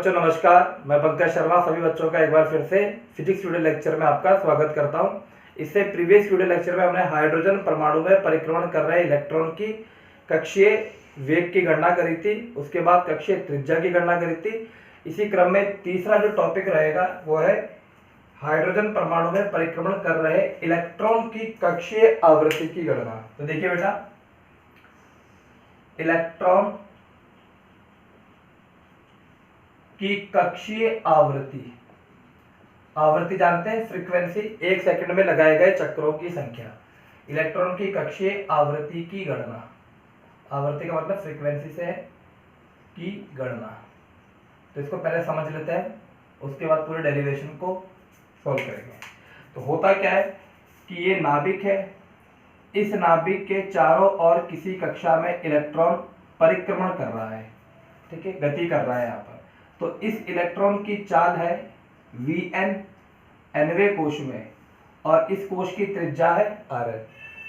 बच्चों नमस्कार, मैं पंकज शर्मा सभी बच्चों का एक बार फिर से फिजिक्स वीडियो लेक्चर में आपका स्वागत करता हूं। इससे प्रीवियस वीडियो लेक्चर में हमने हाइड्रोजन परमाणु में परिक्रमण कर रहे इलेक्ट्रॉन की कक्षीय वेग की गणना करी थी, उसके बाद कक्षीय त्रिज्या की गणना करी थी। इसी क्रम में तीसरा जो टॉपिक रहेगा वो है हाइड्रोजन परमाणु में परिक्रमण कर रहे इलेक्ट्रॉन की कक्षीय आवृत्ति की गणना। तो देखिए बेटा, इलेक्ट्रॉन की कक्षीय आवृत्ति जानते हैं, फ्रीक्वेंसी, 1 सेकंड में लगाए गए चक्रों की संख्या। इलेक्ट्रॉन की कक्षीय आवृत्ति की गणना, आवृत्ति का मतलब फ्रीक्वेंसी से है, की गणना। तो इसको पहले समझ लेते हैं, उसके बाद पूरे डेरिवेशन को सॉल्व करेंगे। तो होता क्या है कि ये नाभिक है, इस नाभिक के चारों ओर किसी कक्षा में इलेक्ट्रॉन परिक्रमण कर रहा है, ठीक है, गति कर रहा है यहाँ पर। तो इस इलेक्ट्रॉन की चाल है Vn nवें कोश में, और इस कोश की त्रिज्या है Rn।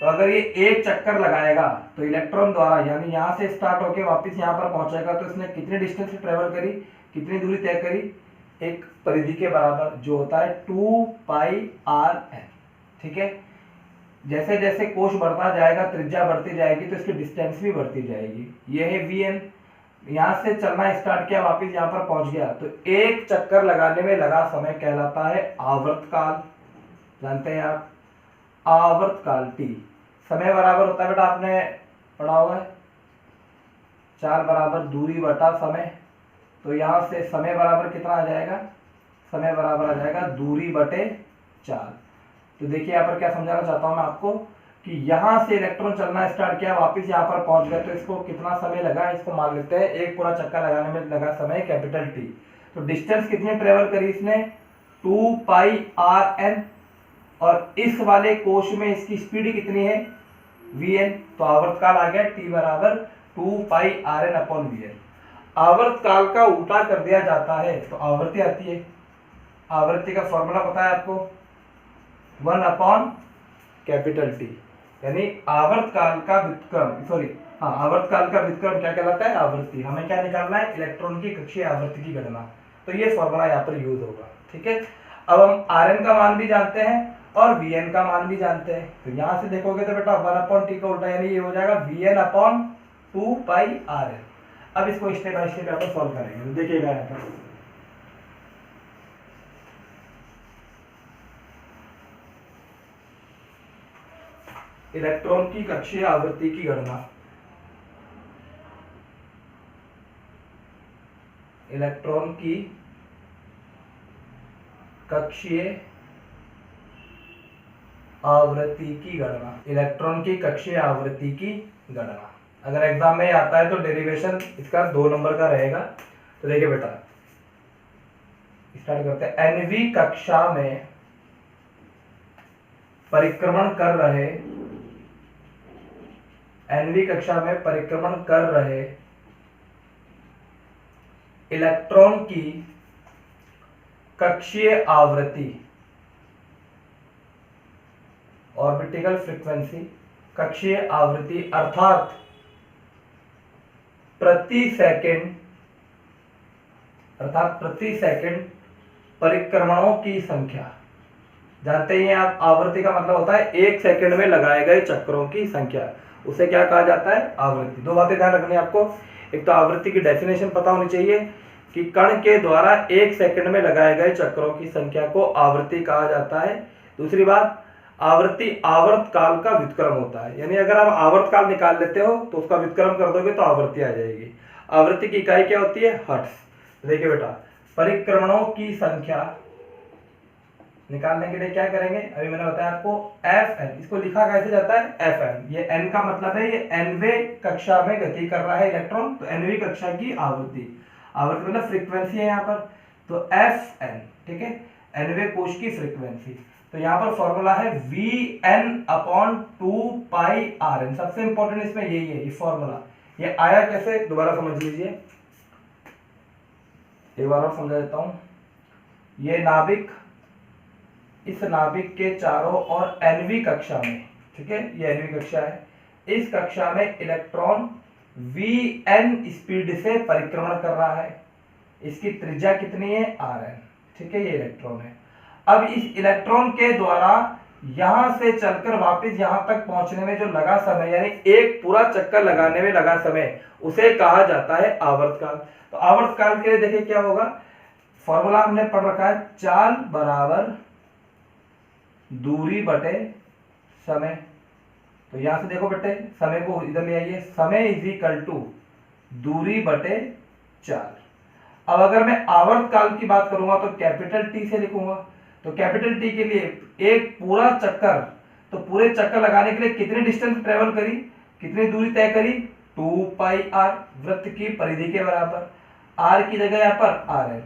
तो अगर ये एक चक्कर लगाएगा तो इलेक्ट्रॉन द्वारा, यानी यहाँ से स्टार्ट होकर वापस यहाँ पर पहुंचेगा, तो इसने कितनी डिस्टेंस ट्रेवल करी, कितनी दूरी तय करी, एक परिधि के बराबर जो होता है 2πRn, ठीक है। जैसे जैसे कोश बढ़ता जाएगा, त्रिज्या बढ़ती जाएगी, तो इसकी डिस्टेंस भी बढ़ती जाएगी। ये है Vn, यहाँ से चलना स्टार्ट किया, वापस यहाँ पर पहुंच गया, तो एक चक्कर लगाने में लगा समय कहलाता है आवर्तकाल। जानते हैं आप, आवर्तकाल T समय बराबर होता है बेटा, आपने पढ़ा होगा, 4 बराबर दूरी बटा समय। तो यहाँ से समय बराबर कितना आ जाएगा, समय बराबर आ जाएगा दूरी बटे 4। तो देखिए यहाँ पर क्या समझाना चाहता हूँ मैं आपको कि यहाँ से इलेक्ट्रॉन चलना स्टार्ट किया, वापस यहाँ पर पहुंच गया, तो इसको कितना समय लगा, इसको मान लेते हैं एक पूरा चक्कर लगाने में लगा समय कैपिटल T। तो डिस्टेंस कितनी ट्रेवल करी इसने, 2πRn, और इस वाले कोश में इसकी स्पीड कितनी है, Vn। तो आवर्तकाल आ गया T बराबर 2πRn/Vn। आवर्तकाल का उल्टा कर दिया जाता है तो आवृत्ति आती है। आवृत्ति का फॉर्मूला पता है आपको, 1/T, यानी आवर्तकाल का व्युत्क्रम, आवर्तकाल का व्युत्क्रम क्या कहलाता है, आवृत्ति। हमें क्या निकालना है, इलेक्ट्रॉन की कक्षीय आवृत्ति की गणना। तो ये फॉर्मूला यहाँ पर यूज होगा, ठीक है। अब हम Rn का मान भी जानते हैं और Vn का मान भी जानते हैं। तो यहाँ से देखोगे तो बेटा 1/T का उल्टा, यानी ये हो जाएगा Vn/2πRn। अब इसको स्टेप बाय स्टेप यहाँ पर सॉल्व करेंगे। तो देखिएगा यहाँ पर, इलेक्ट्रॉन की कक्षीय आवृत्ति की गणना। इलेक्ट्रॉन की कक्षीय आवृत्ति की गणना, इलेक्ट्रॉन की कक्षीय आवृत्ति की गणना। अगर एग्जाम में आता है तो डेरिवेशन इसका 2 नंबर का रहेगा। तो देखिए बेटा, स्टार्ट करते हैं। nवीं कक्षा में परिक्रमण कर रहे, nवीं कक्षा में परिक्रमण कर रहे इलेक्ट्रॉन की कक्षीय आवृत्ति, ऑर्बिटल फ्रीक्वेंसी, कक्षीय आवृत्ति अर्थात प्रति सेकंड परिक्रमणों की संख्या। जानते हैं आप, आवृत्ति का मतलब होता है 1 सेकंड में लगाए गए चक्रों की संख्या, उसे क्या कहा जाता है, आवृत्ति। 2 बातें ध्यान रखनी है आपको। एक तो आवृत्ति की डेफिनेशन पता होनी चाहिए कि कण के द्वारा 1 सेकंड में लगाए गए चक्रों की संख्या को आवृत्ति कहा जाता है। दूसरी बात, आवृत्ति आवर्तकाल का व्युत्क्रम होता है, यानी अगर आप आवर्तकाल निकाल लेते हो तो उसका व्युत्क्रम कर दोगे तो आवृत्ति आ जाएगी। आवृत्ति की इकाई क्या होती है, हर्ट्ज। देखिए बेटा, परिक्रमणों की संख्या निकालने के लिए क्या करेंगे, अभी मैंने बताया आपको, Fn, इसको लिखा कैसे जाता है, Fn। ये n का मतलब है ये nवें कक्षा में गति कर रहा है इलेक्ट्रॉन, तो nवीं कक्षा की आवृत्ति, आवृत्ति मतलब फ्रीक्वेंसी है यहाँ पर, तो Fn, ठीक है, nवें कोश की फ्रीक्वेंसी। तो यहाँ पर फॉर्मूला है Vn/2πRn। सबसे इंपॉर्टेंट इसमें यही है, ये फॉर्मूला। ये आया कैसे, दोबारा समझ लीजिए, एक बार और समझा देता हूं। ये नाभिक, इस नाभिक के चारों ओर nवीं कक्षा में, ठीक है, ये nवीं कक्षा है, इस कक्षा में इलेक्ट्रॉन Vn स्पीड से परिक्रमण कर रहा है। इसकी त्रिज्या कितनी है, Rn। ठीक है, ये इलेक्ट्रॉन है। अब इस इलेक्ट्रॉन के द्वारा यहां से चलकर वापस यहां तक पहुंचने में जो लगा समय, यानी एक पूरा चक्कर लगाने में लगा समय, उसे कहा जाता है आवर्तकाल। तो आवर्तकाल के लिए देखिए क्या होगा, फॉर्मूला हमने पढ़ रखा है, चाल बराबर दूरी बटे समय। तो यहां से देखो बेटे, समय को इधर ले आइए, समय इज इक्वल टू दूरी बटे चाल। अब अगर मैं आवर्तकाल की बात करूंगा तो कैपिटल टी से लिखूंगा। तो कैपिटल टी के लिए एक पूरा चक्कर, तो पूरे चक्कर लगाने के लिए कितनी डिस्टेंस ट्रेवल करी, कितनी दूरी तय करी, 2 पाई आर, वृत्त की परिधि के बराबर। आर की जगह यहाँ पर आर है,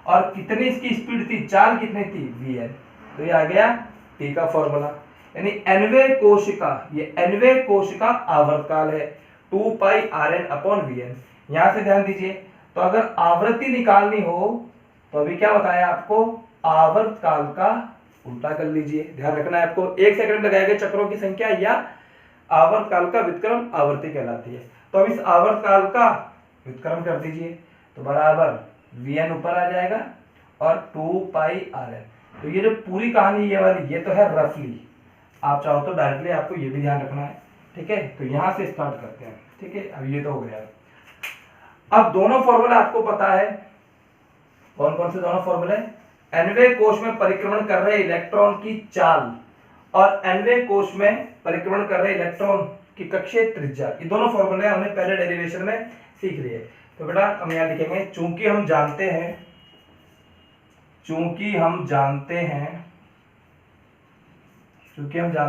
और कितनी इसकी स्पीड थी, चाल कितनी थी, वी एन। तो ये आ गया टी का फॉर्मूला, यानी nवें कोशिका, ये nवें कोशिका आवर्तकाल है, 2 pi R N upon V N. यहां से ध्यान दीजिए, तो अगर आवृत्ति निकालनी हो तो अभी क्या बताया आपको, आवर्तकाल का उल्टा कर लीजिए। ध्यान रखना है आपको, 1 सेकंड में लगाए गए चक्रों की संख्या या आवर्तकाल का व्युत्क्रम आवृत्ति कहलाती है। तो अब इस आवर्तकाल का व्युत्क्रम कर दीजिए, तो बराबर Vn ऊपर आ जाएगा और 2 पाई आर एन। तो ये जो पूरी कहानी ये वाली, ये तो है रफली, आप चाहो तो डायरेक्टली आपको ये भी ध्यान रखना है। ठीक है, तो यहां से स्टार्ट करते हैं। ठीक है, अब ये तो हो गया। अब दोनों फॉर्मूला आपको पता है, कौन कौन से दोनों फॉर्मूले, nवें कोश में परिक्रमण कर रहे इलेक्ट्रॉन की चाल और nवें कोश में परिक्रमण कर रहे इलेक्ट्रॉन की कक्षीय त्रिज्या, ये दोनों फॉर्मूले हमने पहले डेरिवेशन में सीख लिए। तो बेटा हम यहां लिखेंगे, चूंकि हम जानते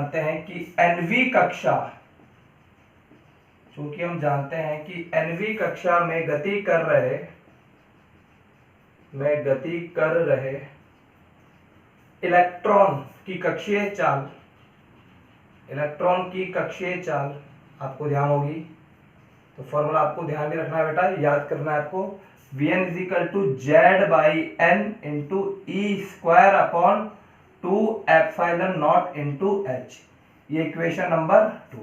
हैं कि nवीं कक्षा, चूंकि हम जानते हैं कि nवीं कक्षा में गति कर रहे इलेक्ट्रॉन की कक्षीय चाल आपको ध्यान होगी। तो फॉर्मूला आपको ध्यान में रखना है बेटा, याद करना है आपको, Vn is equal to Z by N into E square upon 2 epsilon not into H. ये इक्वेशन नंबर 2।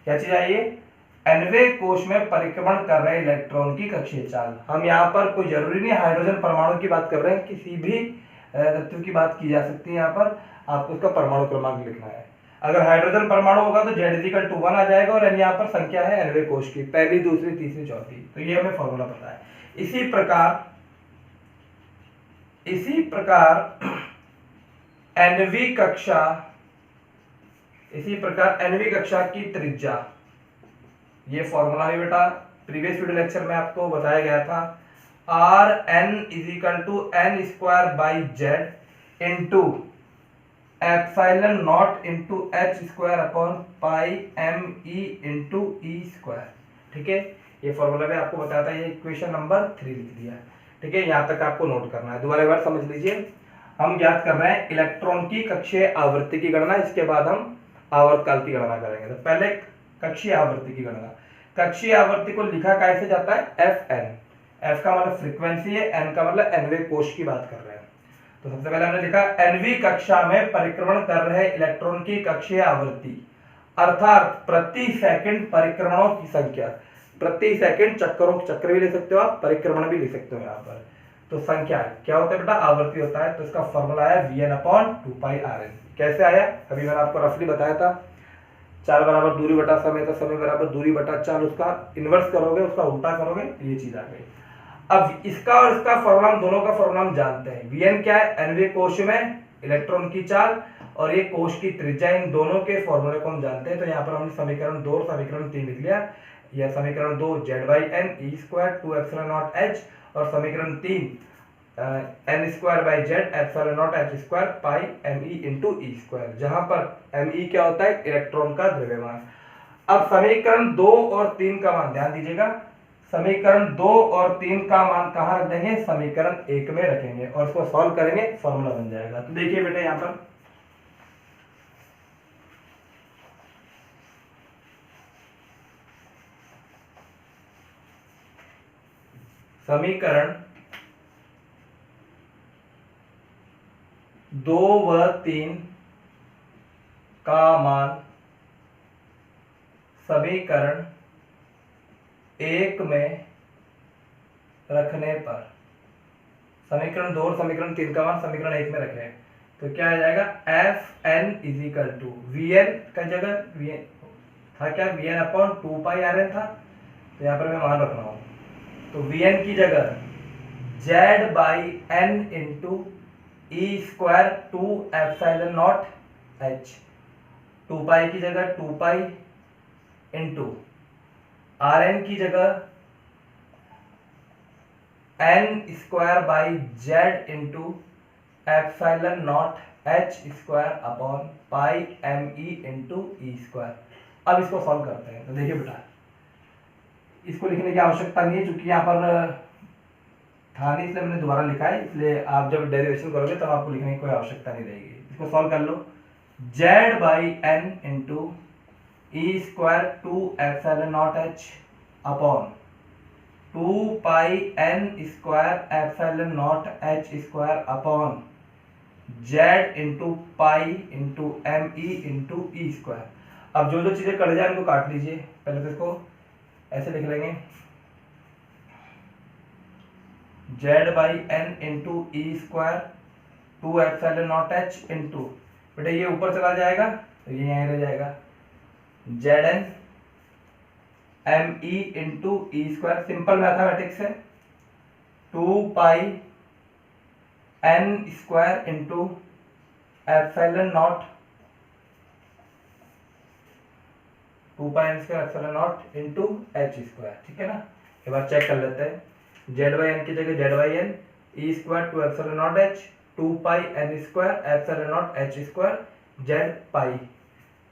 क्या चीज है ये, nवें कोश में परिक्रमण कर रहे इलेक्ट्रॉन की कक्षीय चाल। हम यहाँ पर कोई जरूरी नहीं हाइड्रोजन परमाणु की बात कर रहे हैं, किसी भी तत्व की बात की जा सकती है। यहाँ पर आपको उसका परमाणु क्रमांक लिखना है। अगर हाइड्रोजन परमाणु होगा तो Z इक्वल टू 1 आ जाएगा, और यहाँ पर संख्या है nवें कोश की, पहली, दूसरी, तीसरी, चौथी। तो ये हमें फॉर्मूला पता है। इसी प्रकार nवीं कक्षा की त्रिज्या, ये फॉर्मूला भी बेटा प्रीवियस वीडियो लेक्चर में आपको बताया गया था, R N is equal to N square by Z into epsilon not into H square upon pi M E into E square. ठीक है, ये फॉर्मूला भी आपको बताया था, ये इक्वेशन नंबर 3 लिख दिया। ठीक है, यहाँ तक आपको नोट करना है। दोबारा एक बार समझ लीजिए, हम ज्ञात कर रहे हैं इलेक्ट्रॉन की कक्षीय आवृत्ति की गणना, इसके बाद हम आवर्तकाल की गणना करेंगे। तो पहले कक्षीय आवृत्ति की गणना, कक्षीय आवृत्ति को लिखा कैसे जाता है, एफ एन। एफ का मतलब फ्रीक्वेंसी है, एन का मतलब nवें कोश की बात कर रहे हैं। तो सबसे पहले हमने लिखा nवीं कक्षा में परिक्रमण कर रहे इलेक्ट्रॉन की कक्षीय आवृत्ति, अर्थात प्रति सेकंड परिक्रमणों की संख्या। प्रति सेकंड चक्र भी ले सकते हो आप, परिक्रमण भी ले सकते हो यहाँ पर। तो संख्या क्या होता है बेटा, आवृत्ति होता है। तो इसका फॉर्मूला आया Vn upon 2 pi R N. कैसे आया, अभी मैंने आपको रफली बताया था, चाल बराबर दूरी बटा समय, तो समय बराबर दूरी बटा चाल, उसका इनवर्स करोगे, उसका उल्टा करोगे, ये चीज आ गई। अब इसका और इसका फॉर्मूला, हम दोनों का फॉर्मूला हम जानते हैं। Vn क्या है, nवें कोश में इलेक्ट्रॉन की चाल और ये कोश की त्रिज्या, इन दोनों के फॉर्मूले को हम जानते हैं। तो यहाँ पर हमने समीकरण 2 और समीकरण 3 लिख लिया। यह समीकरण 2 Z by N E square 2 epsilon not H, और समीकरण 3 N square by Z epsilon not H square pi M E into E square, जहां पर एम ई क्या होता है, इलेक्ट्रॉन का द्रव्यमान। अब समीकरण 2 और 3 का मान ध्यान दीजिएगा, समीकरण 2 और 3 का मान कहां रख देंगे, समीकरण 1 में रखेंगे और उसको सॉल्व करेंगे, फॉर्मूला बन जाएगा। तो देखिए बेटे यहां पर समीकरण 2 व 3 का मान समीकरण 1 में रखने पर समीकरण 2 और समीकरण 3 का मान समीकरण 1 में रखे, तो क्या आ जाएगा, F N is equal to V N का जगह वी एन था क्या, V N upon 2 pi R N था, तो यहाँ पर मैं मान रख रहा हूँ, तो वी एन की जगह Z by N into E square 2 epsilon not H, 2 pi की जगह 2 पाई इंटू आर एन की जगह N square by Z into epsilon not H square upon pi M E into E square. अब इसको solve करते हैं, तो देखिए बेटा इसको लिखने की आवश्यकता नहीं है क्योंकि यहाँ पर था नहीं, इसलिए मैंने दोबारा लिखा है, इसलिए आप जब डेरिवेशन करोगे तब आपको लिखने की कोई आवश्यकता नहीं रहेगी। इसको सॉल्व कर लो, Z by N into E square 2 epsilon not H upon 2 pi N square epsilon not H square upon Z into pi into M E into E square. अब जो जो चीजें कट जाए उनको काट लीजिए, पहले तो इसको ऐसे लिख लेंगे, Z by N into E square 2 epsilon not H into, बेटा ये ऊपर चला जाएगा तो ये यहीं रह जाएगा, Z N M E into E square, simple mathematics है, 2 pi N square into epsilon nought 2 pi N square epsilon not into H square, ठीक है ना। एक बार चेक कर लेते हैं, जेड बाई एन की जगह Z by N E square 2 epsilon not H 2 pi N square epsilon not H square Z pi,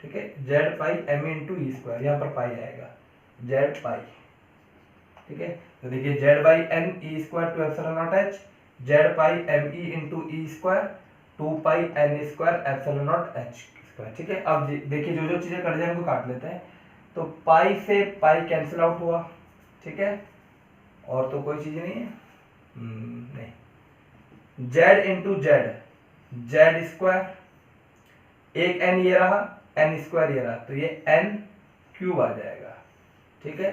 ठीक है, Z pi M into E square, यहाँ पर पाई आएगा, जेड पाई, ठीक है। तो देखिए Z by N E square 2 epsilon not H Z pi M E into E square 2 pi N square epsilon not H square, ठीक है। अब देखिए जो जो चीजें कट जाए उनको काट लेते हैं, तो पाई से पाई कैंसिल आउट हुआ, ठीक है, और तो कोई चीज नहीं है, नहीं, Z into Z, Z square, एक एन ये रहा, एन स्क्वायर ये रहा, तो ये एन क्यूब आ जाएगा, ठीक है।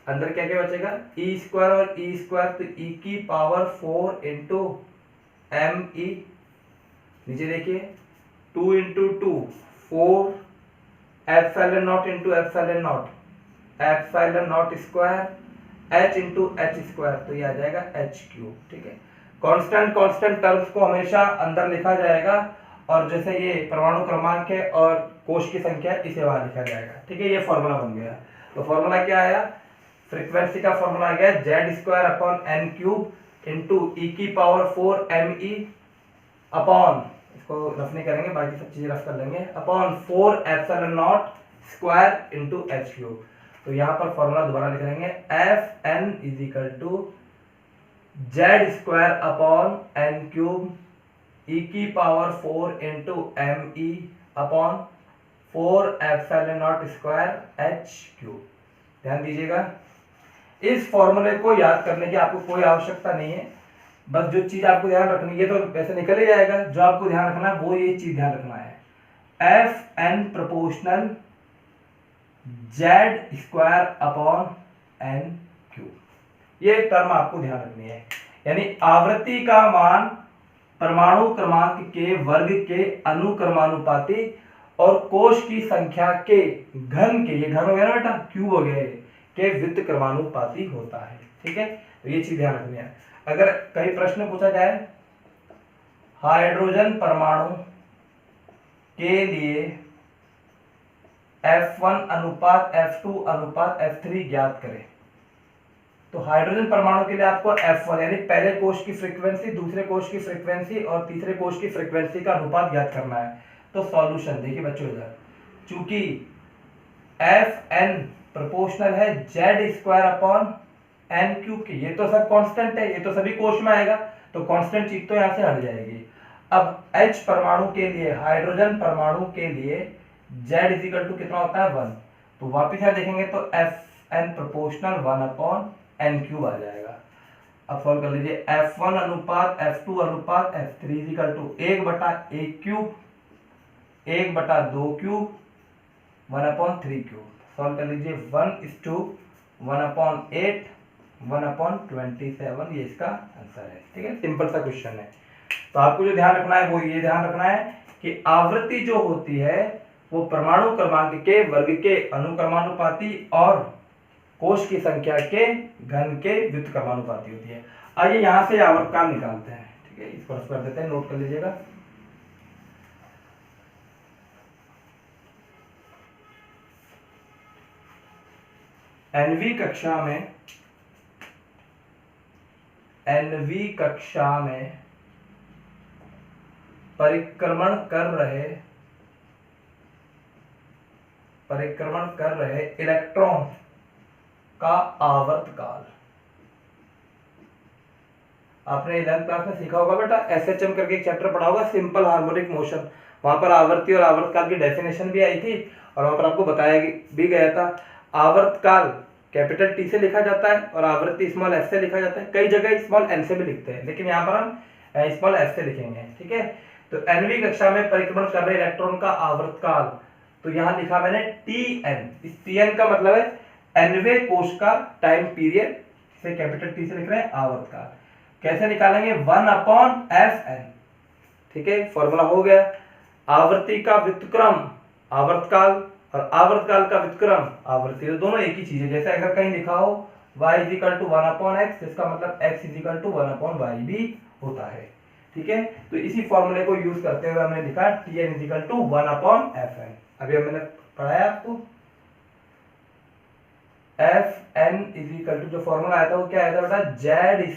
अंदर क्या क्या बचेगा, ई स्क्वायर और ई स्क्वायर, तो ई की पावर 4 इंटू एम ई, नीचे देखिए 2 into 2 4 epsilon not into epsilon not, epsilon nought square H into H square, तो ये आ जाएगा एच क्यूब, ठीक है। कांस्टेंट कांस्टेंट टर्म्स को हमेशा अंदर लिखा जाएगा, और जैसे ये परमाणु क्रमांक है और कोश की संख्या है इसे वहां लिखा जाएगा, ठीक है। ये फॉर्मूला बन गया, तो फॉर्मूला क्या आया, फ्रीक्वेंसी का फॉर्मूला आ गया Z square upon N cube into E की पावर 4 एम ई अपॉन, इसको रफ नहीं करेंगे बाकी सब चीजें रफ कर लेंगे, upon 4 epsilon nought square into H cube. तो यहाँ पर फॉर्मूला दोबारा लिख लेंगे, F N is equal to Z square upon N cube E की power 4 into M E upon 4 epsilon nought square H cube. ध्यान दीजिएगा, इस फॉर्मूले को याद करने की आपको कोई आवश्यकता नहीं है, बस जो चीज आपको ध्यान रखनी है, तो वैसे निकल ही जाएगा, जो आपको ध्यान रखना है वो ये चीज ध्यान रखना है, F N proportional Z square upon N cube, ये टर्म आपको ध्यान रखनी है, यानी आवृत्ति का मान परमाणु क्रमांक के वर्ग के अनुक्रमानुपाती और कोश की संख्या के घन के, ये घन हो गया ना बेटा, क्यूब हो गया, के वित्त क्रमानुपाती होता है, ठीक है। तो ये चीज ध्यान रखनी है। अगर कई प्रश्न पूछा जाए, हाइड्रोजन परमाणु के लिए F1 अनुपात F2 अनुपात F3 ज्ञात करें, तो हाइड्रोजन परमाणु के लिए आपको F1 यानी पहले कोश की फ्रीक्वेंसी, दूसरे कोश की फ्रीक्वेंसी और तीसरे कोश की फ्रीक्वेंसी का अनुपात ज्ञात करना है। तो सॉल्यूशन देखिए बच्चों, इधर चूंकि Fn प्रोपोर्शनल है Z square upon N cube की, ये तो सब कांस्टेंट है, ये तो सभी कोश में आएगा, तो कांस्टेंट चीज तो यहां से हट जाएगी। अब H परमाणु के लिए, हाइड्रोजन परमाणु के लिए Z इज इक्वल टू कितना होता है 1, तो वापिस यहां देखेंगे तो Fn proportional 1 upon N cube आ जाएगा। अब सॉल्व कर लीजिए, F1 अनुपात F2 अनुपात F3 is equal to 1/1 cube 1/2 cube 1/3 cube. Solve कर लीजिए, 1:1/8 1/27 ये इसका आंसर है। ठीक है, सिंपल सा क्वेश्चन है। तो आपको जो ध्यान रखना है वो ये ध्यान रखना है कि आवृत्ति जो होती है वो परमाणु क्रमांक के वर्ग के अनुक्रमानुपाती और कोश की संख्या के घन के व्युत्क्रमानुपाती होती है। आइए यहां से आवर्तकाल निकालते हैं। ठीक है, इसको कर देते हैं, नोट कर लीजिएगा। एनवी कक्षा में परिक्रमण कर रहे इलेक्ट्रॉन का आवर्तकाल। आपने 11th क्लास में सीखा होगा बेटा, एसएचएम करके एक चैप्टर पढ़ा होगा, सिंपल हार्मोनिक मोशन। वहां पर आवर्ती और आवर्तकाल की डेफिनेशन भी आई थी और वहां पर आपको बताया भी गया था आवर्तकाल कैपिटल टी से लिखा जाता है और आवृत्ति स्मॉल एफ से लिखा जाता है। कई जगह स्मॉल एन से भी लिखते हैं, लेकिन यहाँ पर हम स्मॉल एफ से लिखेंगे। ठीक है, तो एनवी कक्षा में परिक्रमण कर रहे इलेक्ट्रॉन का आवर्तकाल, तो यहाँ लिखा मैंने Tn। इस Tn का मतलब है एनवे कोश का टाइम पीरियड, से कैपिटल टी से लिख रहे हैं आवर्तकाल। कैसे निकालेंगे? 1/Fn। ठीक है, फॉर्मूला हो गया। आवृत्ति का व्युत्क्रम आवर्तकाल और आवर्तकाल का व्युत्क्रम आवृत्ति, तो दोनों एक ही चीज है। जैसे अगर कहीं लिखा हो y = 1/x, इसका मतलब x = 1/y भी होता है। ठीक है, तो इसी फॉर्मूले को यूज करते हुए हमने लिखा Tn = 1/Fn। अभी हमने पढ़ाया आपको Fn = जो फॉर्मूला आया था वो क्या आया था बेटा? Z²/n³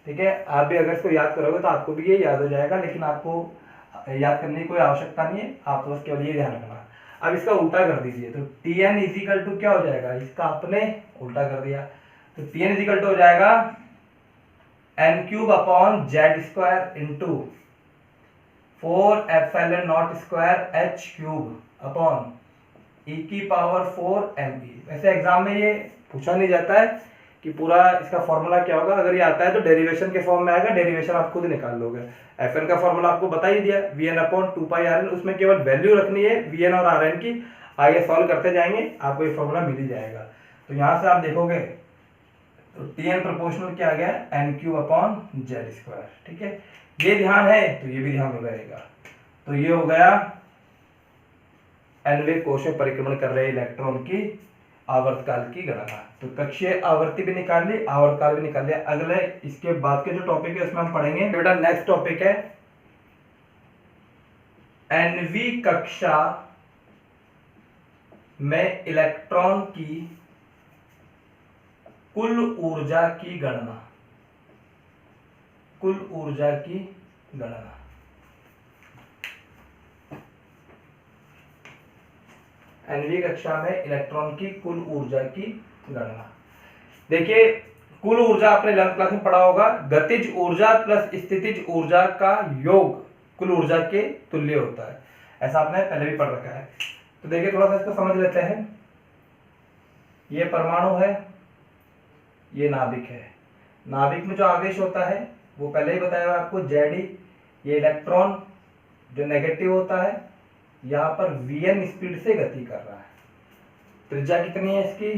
ठीक है, आप भी अगर इसको याद करोगे तो आपको भी ये याद हो जाएगा, लेकिन आपको याद करने की कोई आवश्यकता नहीं है, आप बस केवल ये ध्यान रखना। अब इसका उल्टा कर दीजिए, तो Tn = क्या हो जाएगा? इसका आपने उल्टा कर दिया, तो Tn = हो जाएगा n³/4ε02h³/e⁴me। वैसे एग्जाम में ये पूछा नहीं जाता है कि पूरा इसका फॉर्मूला क्या होगा। अगर ये आता है तो डेरिवेशन के फॉर्म में आएगा, डेरिवेशन आप खुद निकाल लोगे। Fn का फॉर्मूला आपको बता ही दिया, Vn/2πRn, उसमें केवल वैल्यू रखनी है Vn और Rn की। आगे सॉल्व करते जाएंगे, आपको ये फॉर्मूला मिल ही जाएगा। तो यहाँ से आप देखोगे तो Tn प्रोपोर्शनल क्या आ गया? n³/z²। ठीक है, ये ध्यान है तो ये भी ध्यान रहेगा। तो ये हो गया एनवे कोश में परिक्रमण कर रहे इलेक्ट्रॉन की आवर्तकाल की गणना। तो कक्षीय आवृत्ति भी निकाल ली, आवर्तकाल भी निकाल लिया। अगले इसके बाद के जो टॉपिक है उसमें हम पढ़ेंगे बेटा, नेक्स्ट टॉपिक है एनवी कक्षा में इलेक्ट्रॉन की कुल ऊर्जा की गणना। कुल ऊर्जा की गणना, एनवी कक्षा में इलेक्ट्रॉन की कुल ऊर्जा की गणना। देखिए, कुल ऊर्जा आपने 11th क्लास में पढ़ा होगा, गतिज ऊर्जा प्लस स्थितिज ऊर्जा का योग कुल ऊर्जा के तुल्य होता है। ऐसा आपने पहले भी पढ़ रखा है। तो देखिए, थोड़ा सा इसको समझ लेते हैं। ये परमाणु है, ये नाभिक है। नाभिक में जो आवेश होता है वो पहले ही बताया हुआ आपको, Ze। ये इलेक्ट्रॉन जो नेगेटिव होता है यहाँ पर Vn स्पीड से गति कर रहा है। त्रिज्या कितनी है इसकी?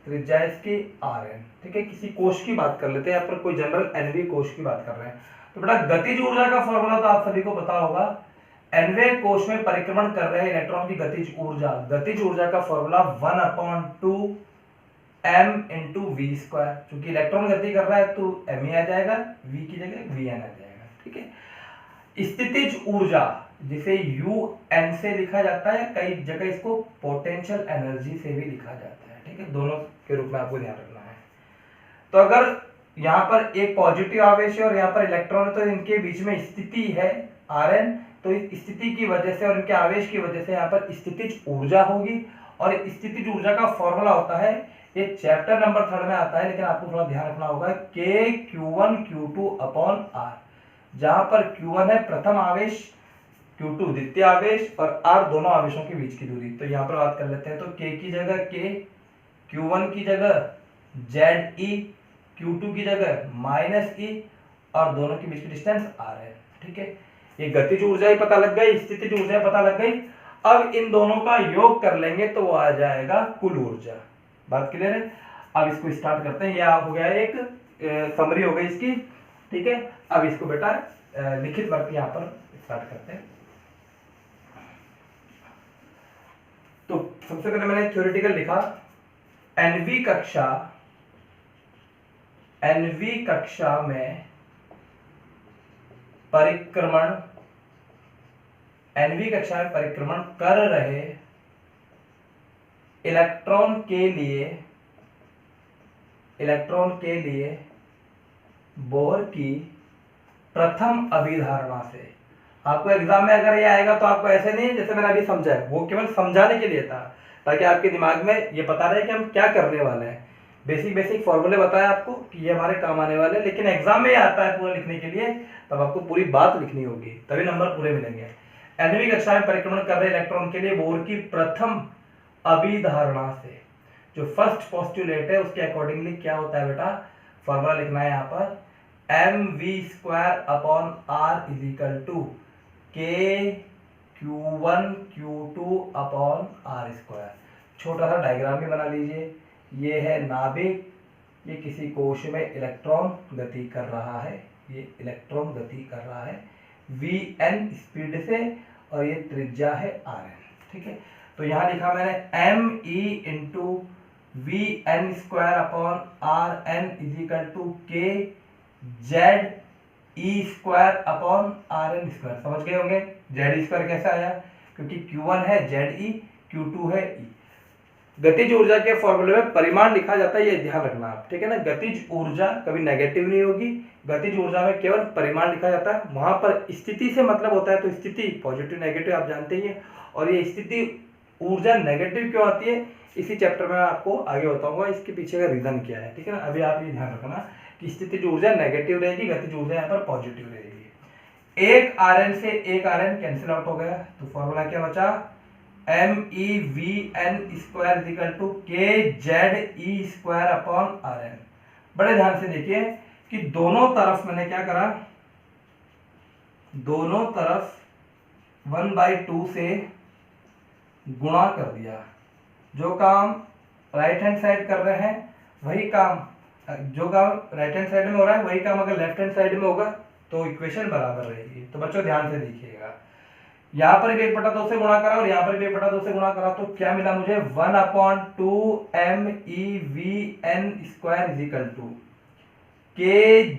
त्रिज्या इसकी Rn। ठीक है, किसी कोश की बात कर लेते हैं, यहाँ पर कोई जनरल एनवी कोश की बात कर रहे हैं। तो बेटा, गतिज ऊर्जा का फॉर्मूला तो आप सभी को पता होगा। एनवे कोश में परिक्रमण कर रहे इलेक्ट्रॉन की गतिज ऊर्जा, गतिज ऊर्जा का फॉर्मूला 1/2 m/v²। क्योंकि इलेक्ट्रॉन गति कर रहा है तो m ही आ जाएगा, v की जगह Vn आ जाएगा। ठीक है, स्थितिज ऊर्जा जिसे Un से लिखा जाता है, कई जगह इसको पोटेंशियल एनर्जी से भी लिखा जाता है। ठीक है, दोनों के रूप में आपको ध्यान रखना है। तो अगर यहाँ पर एक पॉजिटिव आवेश है और यहाँ पर इलेक्ट्रॉन है, तो इनके बीच में स्थिति है Rn। तो इस स्थिति की वजह से और इनके आवेश की वजह से यहाँ पर स्थितिज ऊर्जा होगी। और स्थितिज ऊर्जा का फॉर्मूला होता है, ये चैप्टर नंबर 3 में आता है, लेकिन आपको थोड़ा ध्यान रखना होगा, K(Q1Q2)/R। जहां पर Q1 है प्रथम आवेश, Q2 द्वितीय आवेश और R दोनों आवेशों के बीच की दूरी। तो यहाँ पर बात कर लेते हैं, तो K की जगह K, Q1 की जगह ZE, Q2 की जगह -E और दोनों के बीच की डिस्टेंस R है। ठीक है, ये गतिज ऊर्जा ही पता लग गई, स्थितिज ऊर्जा पता लग गई। अब इन दोनों का योग कर लेंगे तो वो आ जाएगा कुल ऊर्जा। बात क्लियर है? अब इसको स्टार्ट करते हैं। यह हो गया एक समरी हो गई इसकी, ठीक है। अब इसको बेटा लिखित वर्क यहाँ पर स्टार्ट करते हैं। तो सबसे पहले मैंने थ्योरेटिकल लिखा, एनवी कक्षा में परिक्रमण कर रहे इलेक्ट्रॉन के लिए बोहर की प्रथम अभिधारणा से। आपको एग्जाम में अगर ये आएगा तो आपको ऐसे नहीं जैसे मैंने अभी समझा है, वो केवल समझाने के लिए था ताकि आपके दिमाग में ये पता रहे कि हम क्या करने वाले हैं। बेसिक फॉर्मूले बताया आपको कि ये हमारे काम आने वाले हैं, लेकिन एग्जाम में ये आता है पूरा लिखने के लिए, तब आपको पूरी बात लिखनी होगी, तभी नंबर पूरे मिलेंगे। एनवी कक्षा में परिक्रमण कर रहे इलेक्ट्रॉन के लिए बोहर की प्रथम अभिधारणा से, जो फर्स्ट पोस्टुलेट है उसके अकॉर्डिंगली क्या होता है बेटा, फॉर्मूला लिखना है यहाँ पर, mv²/r k q1 q2/r²। छोटा सा डायग्राम भी बना लीजिए। ये है नाभिक, ये किसी कोश में इलेक्ट्रॉन गति कर रहा है, ये इलेक्ट्रॉन गति कर रहा है vn स्पीड से, और ये त्रिज्या है rn, ठीक है। तो यहाँ लिखा मैंने me into vn²/rn k ZE²/rn²। समझ गए होंगे ZE² कैसे आया, क्योंकि Q1 है ZE, Q2 है E। गतिज ऊर्जा के फॉर्मूले में परिमाण लिखा जाता है, ये ध्यान रखना आप, ठीक है ना। गतिज ऊर्जा कभी नेगेटिव नहीं होगी, गतिज ऊर्जा में केवल परिमाण लिखा जाता है। वहां पर स्थिति से मतलब होता है, तो स्थिति पॉजिटिव नेगेटिव आप जानते ही हैं, और ये स्थिति ऊर्जा नेगेटिव क्यों आती है इसी चैप्टर में आपको आगे बताऊंगा, इसके पीछे का रीजन क्या है, ठीक है ना। अभी आप ये ध्यान रखना कि स्थितिज ऊर्जा नेगेटिव रहेगी, गतिज ऊर्जा यहाँ पर पॉजिटिव रहेगी। एक Rn से एक Rn कैंसिल आउट हो गया, तो फॉर्मूला क्या बचा, MEVN² k ZE²/rn। बड़े ध्यान से देखिए कि दोनों तरफ मैंने क्या करा, दोनों तरफ 1/2 से गुणा कर दिया। जो काम राइट हैंड साइड कर रहे हैं वही काम, जो काम राइट हैंड साइड में हो रहा है वही काम अगर लेफ्ट हैंड साइड में होगा तो इक्वेशन बराबर रहेगी। तो बच्चों ध्यान से देखिएगा, यहाँ पर भी 1/2 से गुणा करा और यहाँ पर भी 1/2 से गुणा करा, तो क्या मिला मुझे, 1/2 MEVN² k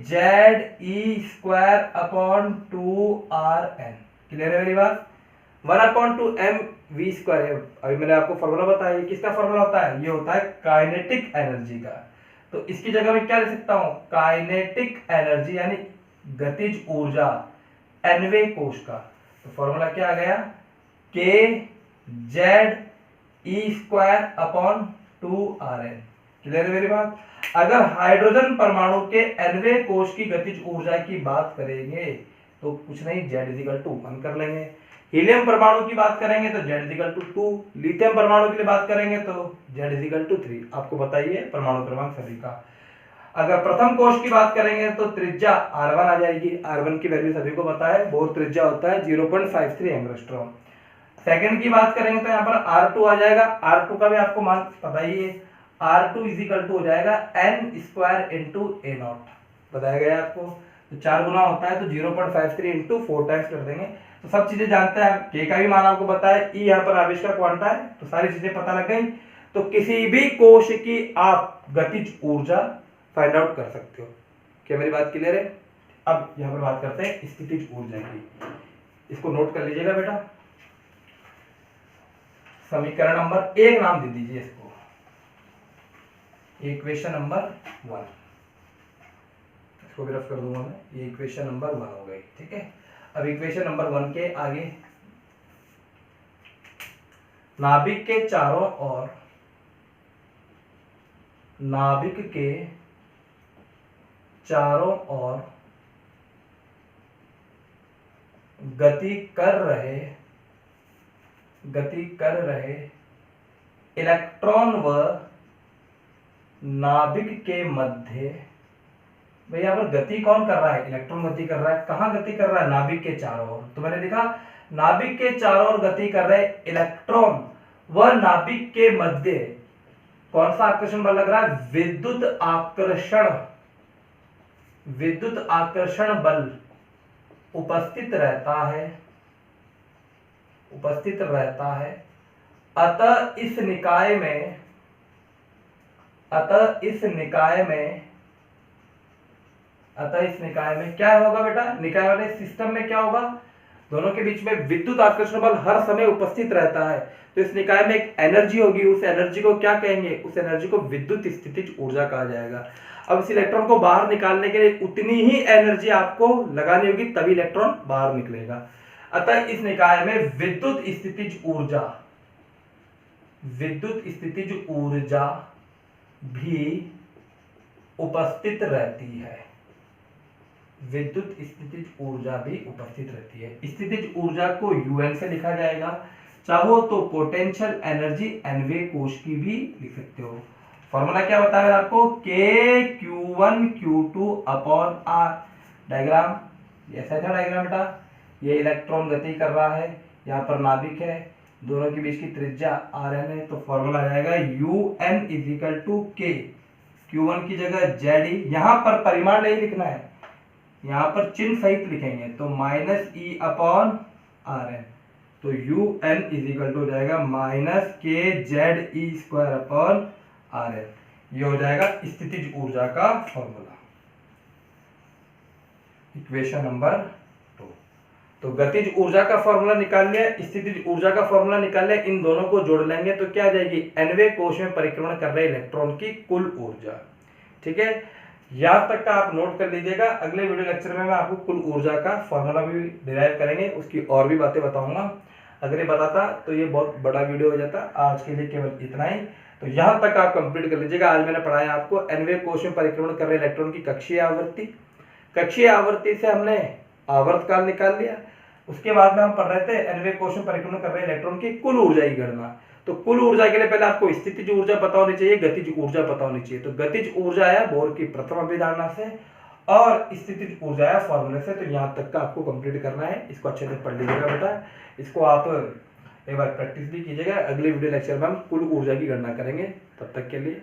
ZE²/2RN। क्लियर है मेरी बात? 1/2 mv² है। अभी मैंने आपको फॉर्मूला बताया, किसका फॉर्मूला होता है, ये होता है काइनेटिक एनर्जी का। तो इसकी जगह में क्या लिख सकता हूं, काइनेटिक एनर्जी यानी गतिज ऊर्जा nवे कोश का। तो फॉर्मूला क्या आ गया, k ZE²/2RN। क्लियर है मेरी बात? अगर हाइड्रोजन परमाणु के nवे कोश की गतिज ऊर्जा की बात करेंगे तो कुछ नहीं, Z=1 कर लेंगे। हीलियम परमाणु की बात करेंगे तो Z=2, लिथियम परमाणु के लिए बात करेंगे तो Z=3। आपको बताइए परमाणु क्रमांक सभी का। अगर प्रथम कोश की बात करेंगे तो त्रिज्या R1 आ जाएगी, R1 की वैल्यू सभी को पता है, बोहर त्रिज्या होता है 0.53 एंगस्ट्रॉम। सेकंड की बात करेंगे तो यहाँ पर R2 आ जाएगा, R2 का भी आपको मान पता ही है, R2 हो जाएगा n² × a0, बताया गया आपको। तो 4 गुना होता है तो 0.53 × 4 टाइम्स कर देंगे। तो सब चीजें जानते हैं, k का भी मान आपको पता है, E यहाँ पर आवेश का क्वांटा है, तो सारी चीजें पता लग गई। तो किसी भी कोश की आप गतिज ऊर्जा फाइंड आउट कर सकते हो। क्या मेरी बात क्लियर है? अब यहाँ पर बात करते हैं स्थितिज ऊर्जा की, इसको नोट कर लीजिएगा बेटा। समीकरण नंबर 1 नाम दे दीजिए इसको, इक्वेशन नंबर 1, इसको भी रफ कर दूंगा मैं, ये इक्वेशन नंबर 1 हो गई, ठीक है। अब इक्वेशन नंबर 1 के आगे, नाभिक के चारों ओर, नाभिक के चारों ओर गति कर रहे इलेक्ट्रॉन व नाभिक के मध्य भाई यहाँ पर गति कौन कर रहा है, इलेक्ट्रॉन गति कर रहा है। कहाँ गति कर रहा है, नाभिक के चारों ओर। तो मैंने लिखा नाभिक के चारों ओर गति कर रहे इलेक्ट्रॉन व नाभिक के मध्य कौन सा आकर्षण बल लग रहा है, विद्युत आकर्षण बल उपस्थित रहता है। अतः इस निकाय में क्या होगा बेटा, निकाय वाले सिस्टम में क्या होगा, दोनों के बीच में विद्युत आकर्षण बल हर समय उपस्थित रहता है। तो इस निकाय में एक एनर्जी होगी, उस एनर्जी को क्या कहेंगे, उस एनर्जी को विद्युत स्थितिज ऊर्जा कहा जाएगा। अब इस इलेक्ट्रॉन को बाहर निकालने के लिए उतनी ही एनर्जी आपको लगानी होगी, तभी इलेक्ट्रॉन बाहर निकलेगा। अतः इस निकाय में विद्युत स्थितिज ऊर्जा भी उपस्थित रहती है। स्थितिज ऊर्जा को UN से लिखा जाएगा, चाहो तो पोटेंशियल एनर्जी nवे कोश की भी लिख सकते हो। फॉर्मूला क्या बताया आपको, KQ1 Q2 upon R। Diagram ऐसा था डायग्राम बेटा, ये इलेक्ट्रॉन गति कर रहा है, यहाँ पर नाभिक है, दोनों के बीच की त्रिज्या Rn है। तो फॉर्मूला आ जाएगा UN is equal to K, Q1 की जगह ZE। यहाँ पर परिमाण नहीं लिखना है, यहाँ पर चिन्ह सहित लिखेंगे, तो -E अपॉन Rn। तो UN इजिकल टू हो जाएगा -KZE² अपॉन Rn। ये हो जाएगा स्थितिज ऊर्जा का फॉर्मूला, इक्वेशन नंबर 2। तो गतिज ऊर्जा का फॉर्मूला निकाल लिया, स्थितिज ऊर्जा का फॉर्मूला निकाल लिया, इन दोनों को जोड़ लेंगे तो क्या आ जाएगी, nवे कोश में परिक्रमण कर रहे इलेक्ट्रॉन की कुल ऊर्जा। ठीक है, यहाँ तक का आप नोट कर लीजिएगा। अगले वीडियो लेक्चर में मैं आपको कुल ऊर्जा का फॉर्मूला भी डिराइव करेंगे, उसकी और भी बातें बताऊंगा। अगर ये बताता तो ये बहुत बड़ा वीडियो हो जाता। आज के लिए केवल इतना ही, तो यहाँ तक आप कंप्लीट कर लीजिएगा। आज मैंने पढ़ाया आपको nवे कोश में परिक्रमण कर रहे इलेक्ट्रॉन की कक्षीय आवृत्ति से हमने आवर्तकाल निकाल लिया। उसके बाद में हम पढ़ रहे थे nवे कोश में परिक्रमण कर रहे इलेक्ट्रॉन की कुल ऊर्जा की गणना। तो कुल ऊर्जा के लिए पहले आपको स्थितिज ऊर्जा पता होनी चाहिए, गतिज ऊर्जा पता होनी चाहिए। तो गतिज ऊर्जा है बोर की प्रथम अभिधारणा से और स्थितिज ऊर्जा है फॉर्मूले से। तो यहाँ तक का आपको कंप्लीट करना है, इसको अच्छे से पढ़ लीजिएगा बेटा। इसको आप एक बार प्रैक्टिस भी कीजिएगा। अगले वीडियो लेक्चर में हम कुल ऊर्जा की गणना करेंगे। तब तक के लिए